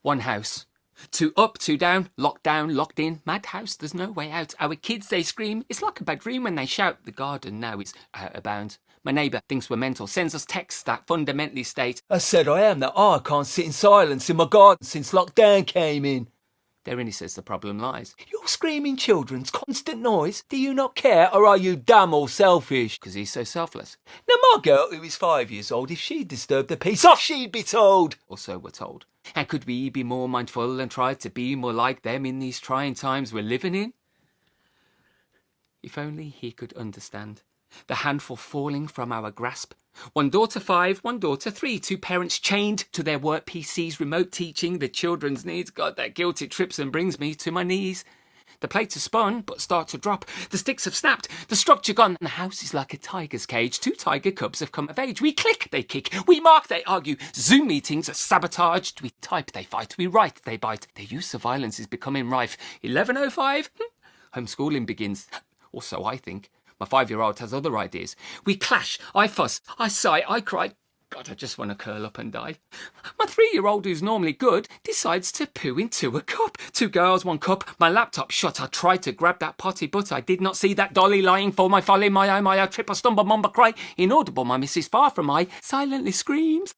One house. Two up, two down, locked down, locked in, madhouse, there's no way out. Our kids, they scream, it's like a bad dream when they shout. The garden now is out of bounds. My neighbour thinks we're mental, sends us texts that fundamentally state, I said I am that I can't sit in silence in my garden since lockdown came in. Therein he says the problem lies. Your screaming children's constant noise, do you not care, or are you dumb or selfish? Because he's so selfless. Now my girl, who is 5 years old, if she disturbed the peace, off she'd be told. Or so we're told. And could we be more mindful and try to be more like them in these trying times we're living in? If only he could understand. The handful falling from our grasp. One daughter 5, one daughter 3, two parents chained to their work PCs, remote teaching the children's needs. God, that guilt, it trips and brings me to my knees. The plates have spun, but start to drop. The sticks have snapped, the structure gone. The house is like a tiger's cage. 2 tiger cubs have come of age. We click, they kick. We mark, they argue. Zoom meetings are sabotaged. We type, they fight. We write, they bite. Their use of violence is becoming rife. 11:05, homeschooling begins. Or so I think. My 5-year-old has other ideas. We clash, I fuss, I sigh, I cry. God, I just want to curl up and die. My 3-year-old, who's normally good, decides to poo into a cup. 2 girls, 1 cup, my laptop shut. I tried to grab that potty, but I did not see that dolly lying for my folly. My oh, my oh, trip, I stumble, mumble, cry. Inaudible, my missus far from I silently screams.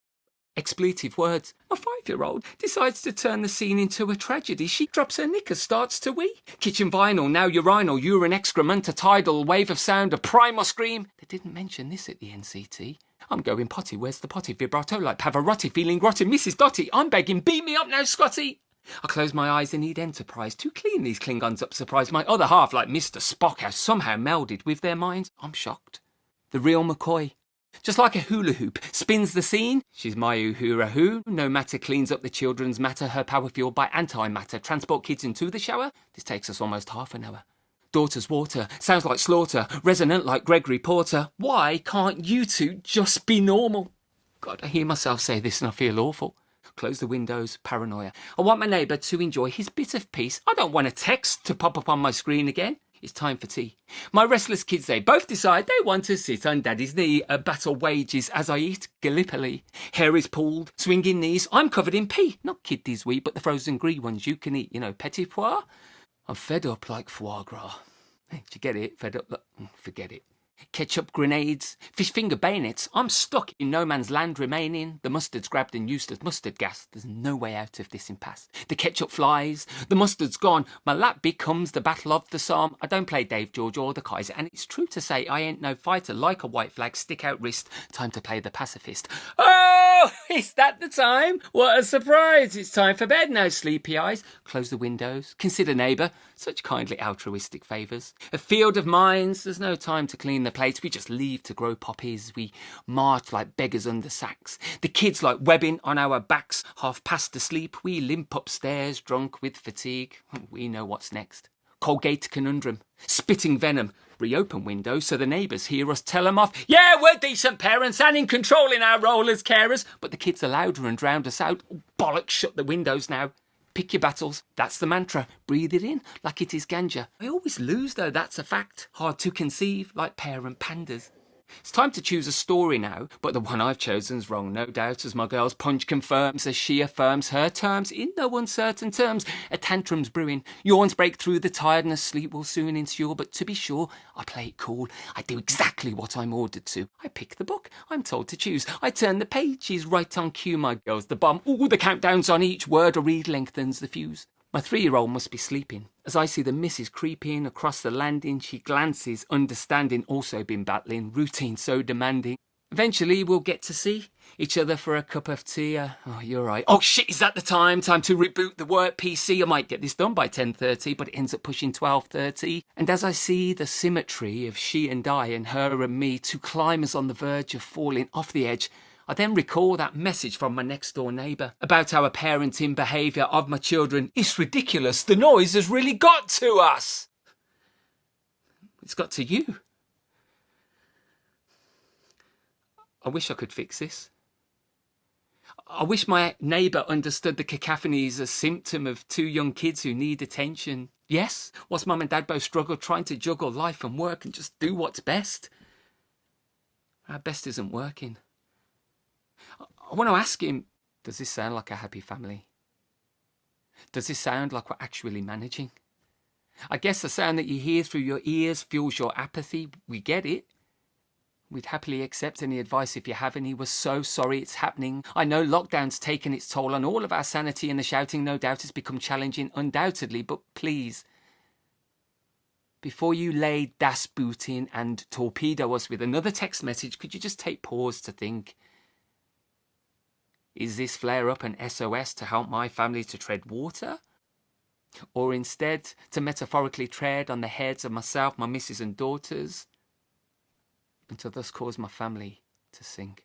Expletive words. My 5-year-old decides to turn the scene into a tragedy. She drops her knickers, starts to wee. Kitchen vinyl, now urinal, urine excrement, a tidal wave of sound, a primal scream. They didn't mention this at the NCT. I'm going potty, where's the potty? Vibrato like Pavarotti, feeling grotty. Mrs. Dotty, I'm begging, beat me up now, Scotty. I close my eyes and need enterprise to clean these Klingons up, surprise. My other half, like Mr. Spock, has somehow melded with their minds. I'm shocked. The real McCoy. Just like a hula hoop, spins the scene. She's my uhura who. No matter cleans up the children's matter. Her power fueled by antimatter. Transport kids into the shower. This takes us almost half an hour. Daughter's water. Sounds like slaughter. Resonant like Gregory Porter. Why can't you two just be normal? God, I hear myself say this and I feel awful. Close the windows, paranoia. I want my neighbour to enjoy his bit of peace. I don't want a text to pop up on my screen again. It's time for tea. My restless kids, they both decide they want to sit on daddy's knee. A battle wages as I eat Gallipoli. Hair is pulled, swinging knees. I'm covered in pee. Not kiddies wheat, but the frozen green ones you can eat. You know, petit pois. I'm fed up like foie gras. Did you get it? Fed up? Look, forget it. Ketchup grenades, fish finger bayonets. I'm stuck in no man's land remaining. The mustard's grabbed and used as mustard gas. There's no way out of this impasse. The ketchup flies, the mustard's gone. My lap becomes the battle of the psalm. I don't play Dave George or the Kaiser, and it's true to say I ain't no fighter. Like a white flag, stick out wrist. Time to play the pacifist. Oh, is that the time? What a surprise. It's time for bed now, sleepy eyes. Close the windows. Consider neighbour. Such kindly altruistic favours. A field of mines. There's no time to clean the plates. We just leave to grow poppies. We march like beggars under sacks. The kids like webbing on our backs. Half past asleep, we limp upstairs, drunk with fatigue. We know what's next. Colgate conundrum. Spitting venom. Reopen windows so the neighbours hear us tell them off. Yeah, we're decent parents and in control in our role as carers. But the kids are louder and drowned us out. Oh, bollocks, shut the windows now. Pick your battles. That's the mantra. Breathe it in like it is ganja. I always lose though, that's a fact. Hard to conceive, like parent pandas. It's time to choose a story now, but the one I've chosen's wrong, no doubt, as my girl's punch confirms, as she affirms her terms in no uncertain terms. A tantrum's brewing, yawns break through the tiredness, sleep will soon ensure, but to be sure, I play it cool. I do exactly what I'm ordered to. I pick the book, I'm told to choose. I turn the page, she's right on cue, my girl's the bomb. Ooh, the countdown's on each word, a read lengthens the fuse. My 3-year-old must be sleeping. As I see the missus creeping across the landing, she glances, understanding, also been battling, routine so demanding. Eventually we'll get to see each other for a cup of tea. Oh, you're right. Oh shit, is that the time? Time to reboot the work PC. I might get this done by 10:30, but it ends up pushing 12:30. And as I see the symmetry of she and I and her and me, 2 climbers on the verge of falling off the edge, I then recall that message from my next door neighbour about our parenting behaviour of my children. It's ridiculous. The noise has really got to us. It's got to you. I wish I could fix this. I wish my neighbour understood the cacophony is a symptom of 2 young kids who need attention. Yes, whilst mum and dad both struggle trying to juggle life and work and just do what's best. Our best isn't working. I want to ask him, does this sound like a happy family? Does this sound like we're actually managing? I guess the sound that you hear through your ears fuels your apathy. We get it. We'd happily accept any advice if you have any. We're so sorry it's happening. I know lockdown's taken its toll on all of our sanity, and the shouting no doubt has become challenging, undoubtedly, but please, before you lay Das Boot in and torpedo us with another text message, could you just take pause to think, is this flare-up an SOS to help my family to tread water? Or instead, to metaphorically tread on the heads of myself, my missus and daughters, and to thus cause my family to sink?